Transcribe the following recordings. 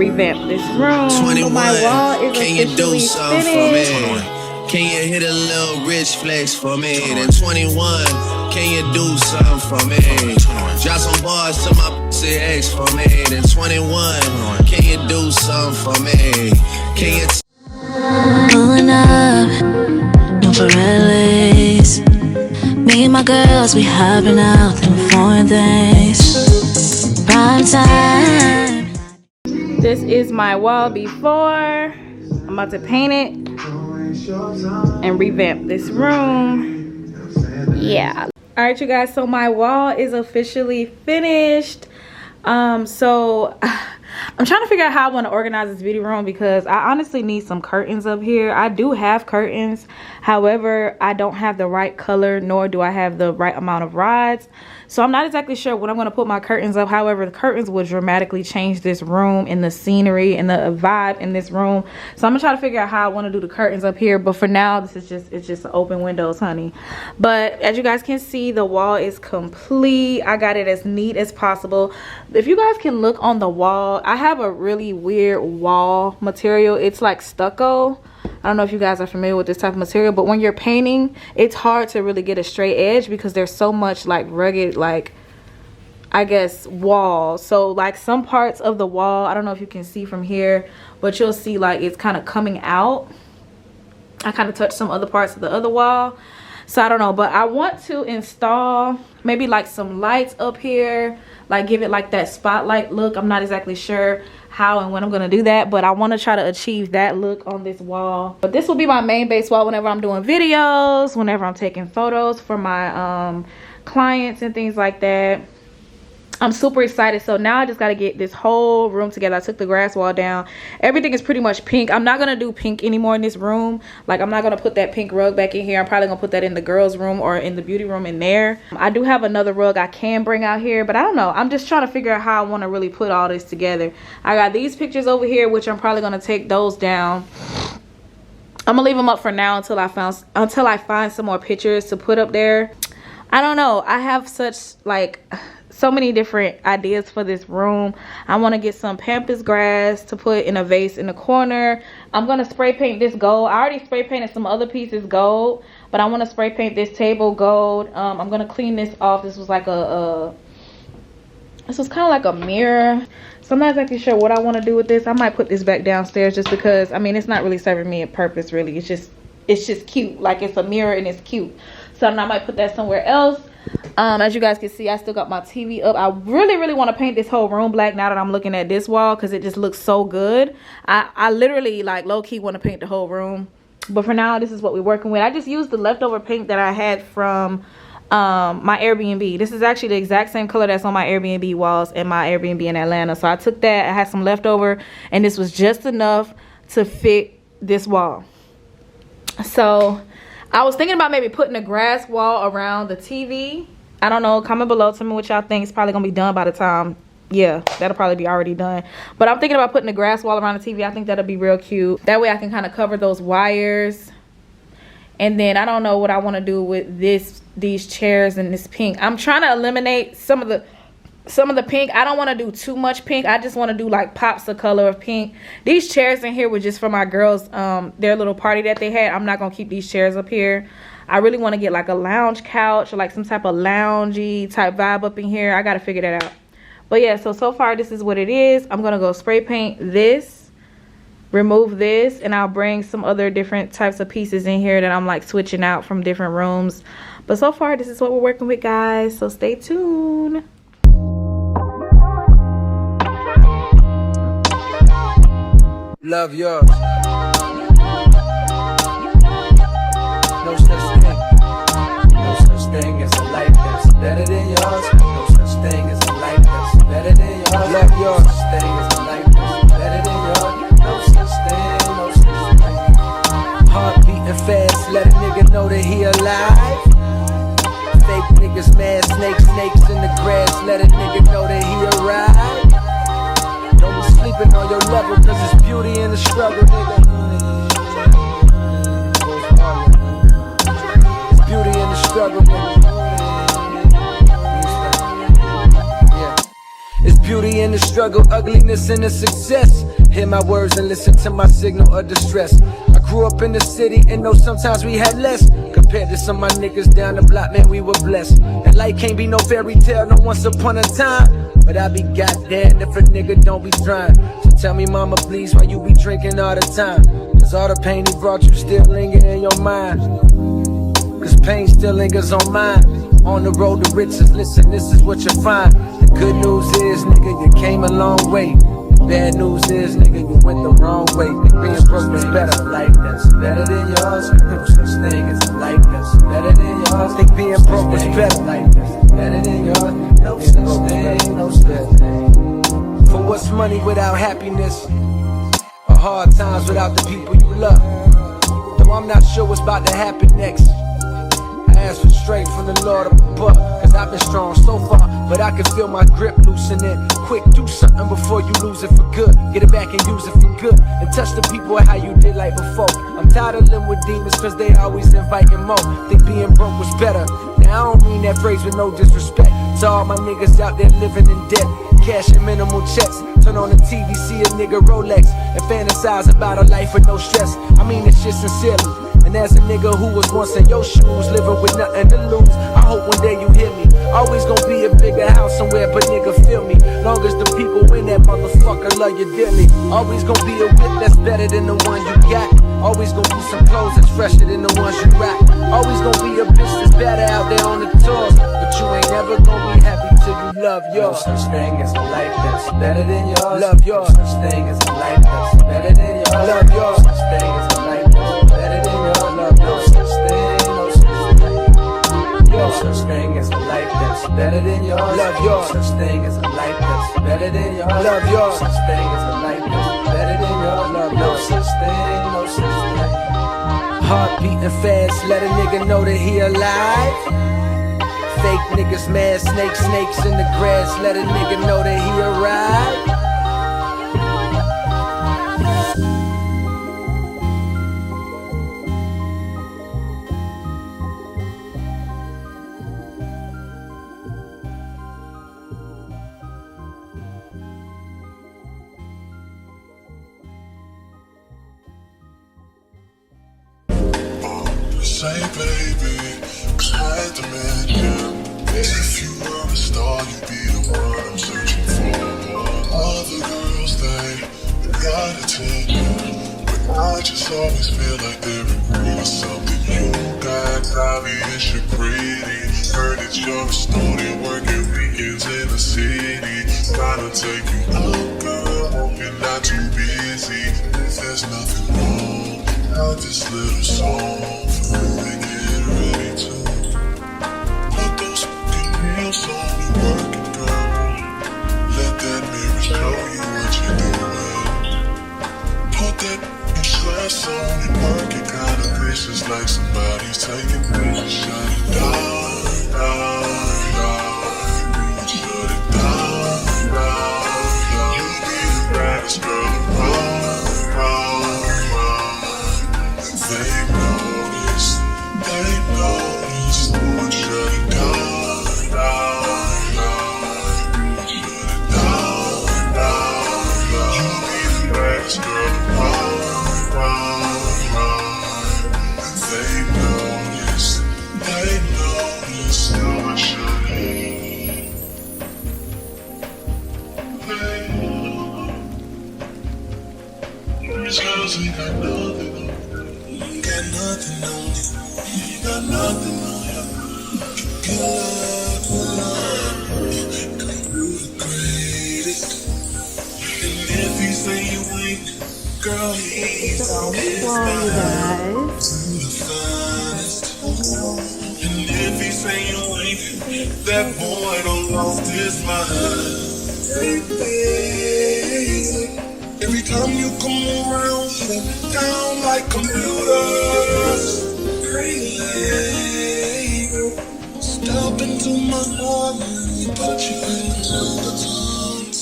Revamp this room. 21, my wall is can you do something finished. for me? Can you hit a little rich flex for me? Then 21, can you do something for me? Drop some bars to my pussy ex for me. Then 21, can you do something for me? Can you pulling up, no Pirellis. Me and my girls, we hopping out them foreign things. Prime time. This is my wall before. I'm about to paint it and revamp this room. Yeah. All right, you guys. So my wall is officially finished. So I'm trying to figure out how I want to organize this beauty room because I honestly need some curtains up here. I do have curtains. However, I don't have the right color, nor do I have the right amount of rods. So I'm not exactly sure when I'm going to put my curtains up. However, the curtains will dramatically change this room and the scenery and the vibe in this room. So I'm going to try to figure out how I want to do the curtains up here. But for now, this is just open windows, honey. But as you guys can see, the wall is complete. I got it as neat as possible. If you guys can look on the wall, I have a really weird wall material. It's like stucco. I don't know if you guys are familiar with this type of material, but when you're painting, it's hard to really get a straight edge because there's so much like rugged, like I guess wall. So like some parts of the wall, I don't know if you can see from here, but you'll see like it's kind of coming out. I kind of touched some other parts of the other wall. So I don't know, but I want to install maybe like some lights up here, like give it like that spotlight look. I'm not exactly sure how and when I'm gonna do that, but I want to try to achieve that look on this wall. But this will be my main base wall whenever I'm doing videos, whenever I'm taking photos for my clients and things like that. I'm super excited. So now I just got to get this whole room together. I took the grass wall down. Everything is pretty much pink. I'm not going to do pink anymore in this room. Like I'm not going to put that pink rug back in here. I'm probably going to put that in the girls room or in the beauty room in there. I do have another rug I can bring out here, but I don't know. I'm just trying to figure out how I want to really put all this together. I got these pictures over here, which I'm probably going to take those down. I'm going to leave them up for now until I find some more pictures to put up there. I don't know. I have such like so many different ideas for this room. I want to get some pampas grass to put in a vase in the corner. I'm going to spray paint this gold. I already spray painted some other pieces gold, but I want to spray paint this table gold. I'm going to clean this off. This was like this was kind of like a mirror. So I'm not exactly sure what I want to do with this. I might put this back downstairs just because, I mean, it's not really serving me a purpose really. It's just cute. Like it's a mirror and it's cute. So I might put that somewhere else. As you guys can see, I still got my TV up. I really want to paint this whole room black now that I'm looking at this wall because it just looks so good. I literally like low-key want to paint the whole room, but for now this is what we're working with. I just used the leftover paint that I had from my Airbnb. This is actually the exact same color that's on my Airbnb walls in my Airbnb in Atlanta. So I took that, I had some leftover, and this was just enough to fit this wall. So I was thinking about maybe putting a grass wall around the TV. I don't know. Comment below. Tell me what y'all think. It's probably going to be done by the time. Yeah, that'll probably be already done. But I'm thinking about putting a grass wall around the TV. I think that'll be real cute. That way I can kind of cover those wires. And then I don't know what I want to do with these chairs and this pink. I'm trying to eliminate some of the pink. I don't want to do too much pink. I just want to do like pops of color of pink. These chairs in here were just for my girls, their little party that they had. I'm not gonna keep these chairs up here. I really want to get like a lounge couch or like some type of loungy type vibe up in here. I gotta figure that out. But yeah, so far this is what it is. I'm gonna go spray paint this, remove this, and I'll bring some other different types of pieces in here that I'm like switching out from different rooms. But so far this is what we're working with, guys, so stay tuned. Love yours. No such thing. No such thing as a life that's better than yours. No such thing as a life that's better than yours. Love yours. No such thing as a life that's better than yours. No such thing. No such thing. Heart beating fast. Let a nigga know that he alive. Fake niggas mad. Snakes in the grass. Let a nigga know that he arrived. Don't be sleeping on your level, cause it's beauty in the struggle, nigga. It's beauty in the struggle, nigga. Yeah. It's beauty Beauty in the struggle, ugliness in the success. Hear my words and listen to my signal of distress. I grew up in the city and know sometimes we had less. Compared to some of my niggas down the block, man, we were blessed. And life can't be no fairy tale, no once upon a time. But I be goddamn if a nigga don't be trying. So tell me, mama, please, why you be drinking all the time? Cause all the pain he brought you still linger in your mind. Cause pain still lingers on mine. On the road to riches, listen, this is what you'll find. The good news is, nigga, you came a long way. The bad news is, nigga, you went the wrong way. Being broke is better, life that's better than yours. No such thing as a life that's better than yours. Think being broke is better, life that's better than yours. No such thing, no such thing. For what's money without happiness? Or hard times without the people you love? Though I'm not sure what's about to happen next, I ask for strength from the Lord above. Cause I've been strong so far, but I can feel my grip loosening. Quick, do something before you lose it for good. Get it back and use it for good. And touch the people how you did like before. I'm tired of living with demons cause they always inviting more. Think being broke was better. Now I don't mean that phrase with no disrespect to all my niggas out there living in debt. Cashing minimal checks. Turn on the TV, see a nigga Rolex, and fantasize about a life with no stress. I mean this shit sincerely. And as a nigga who was once in your shoes, living with nothing to lose, I hope one day you hear me. Always gonna be a bigger house somewhere, but nigga feel me. Long as the people in that motherfucker love you dearly. Always gonna be a whip that's better than the one you got. Always gonna be some clothes that's fresher than the ones you rock. Always gonna be a bitch that's better out there on the tours. But you ain't never gonna be happy till you love yours. No such thing as a life that's better than yours. Love yours. No such thing as a life that's better than yours. Love yours. No such thing as a life that's better than yours. Love no such thing, no such thing. No such thing as a life that's better than yours. Love yours. No such thing as a life that's better than yours. Love yours. No such thing as a life that's better than yours. Love no such thing, no such thing. Heart beating fast, let a nigga know that he alive. Fake niggas mad, snakes in the grass, let a nigga know that he arrived. Say baby, cause I demand you. If you were a star, you'd be the one I'm searching for. Other girls, they got attention, but I just always feel like they're in need of something you got. Obvious you're pretty, heard that you're a student working weekends in the city. Trying to take you out, girl, hope you're not too busy. If there's nothing wrong, I'll this little song for you to get ready to put those fucking heels on and work it, girl. Let that mirror show you what you're doing. Put that fucking dress on and work it, kinda vicious like somebody's taking pictures. Shut it down, down, down. Shut it down, down. You be the baddest girl around. They notice, Lord, shut it down, down, down. Shut it down, down, down. You be the baddest girl around, round. They notice, Lord, shut it down. These girls ain't got nothing on. Got nothing on you, got nothing on you. Good love, come through the greatest. And if he say you ain't, girl, he's So guys. to the finest. And if he say you ain't, that boy don't lost his mind. Baby, every time you come around, you down like computers. Crazy. Step into my heart and put you in the tones.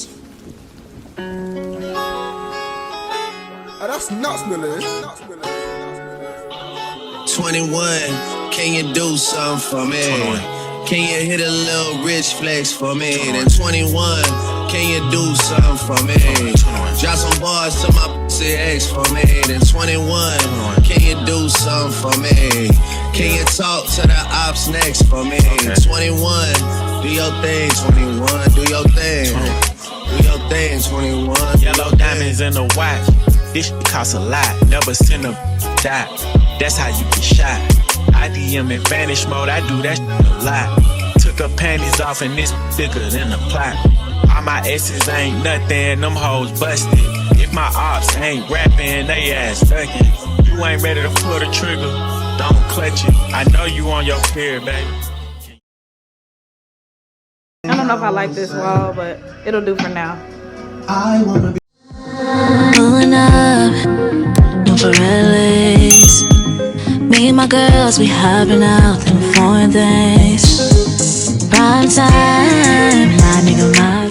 That's nuts, Millie. 21, can you do something for me? 21. Can you hit a little rich flex for me? Then 21, can you do something for me? Drop some bars to my pussy ex for me. Then 21, can you do something for me? Can you talk to the ops next for me? 21, do your thing, 21, do your thing. Do your thing, 21. Yellow diamonds in the watch. This shit costs a lot. Never seen a die. That's how you get shot. I DM in vanish mode. I do that shit a lot. Took her panties off and this thicker than a plot. All my S's ain't nothing. Them hoes busted. If my ops ain't rapping, they ass ducking. You ain't ready to pull the trigger. Don't clutch it. I know you on your fear, baby. I don't know if I like this wall, but it'll do for now. I wanna be Pulling up, no Pirellis. Me and my girls, we hopping out in foreign things. Prime time, my nigga, my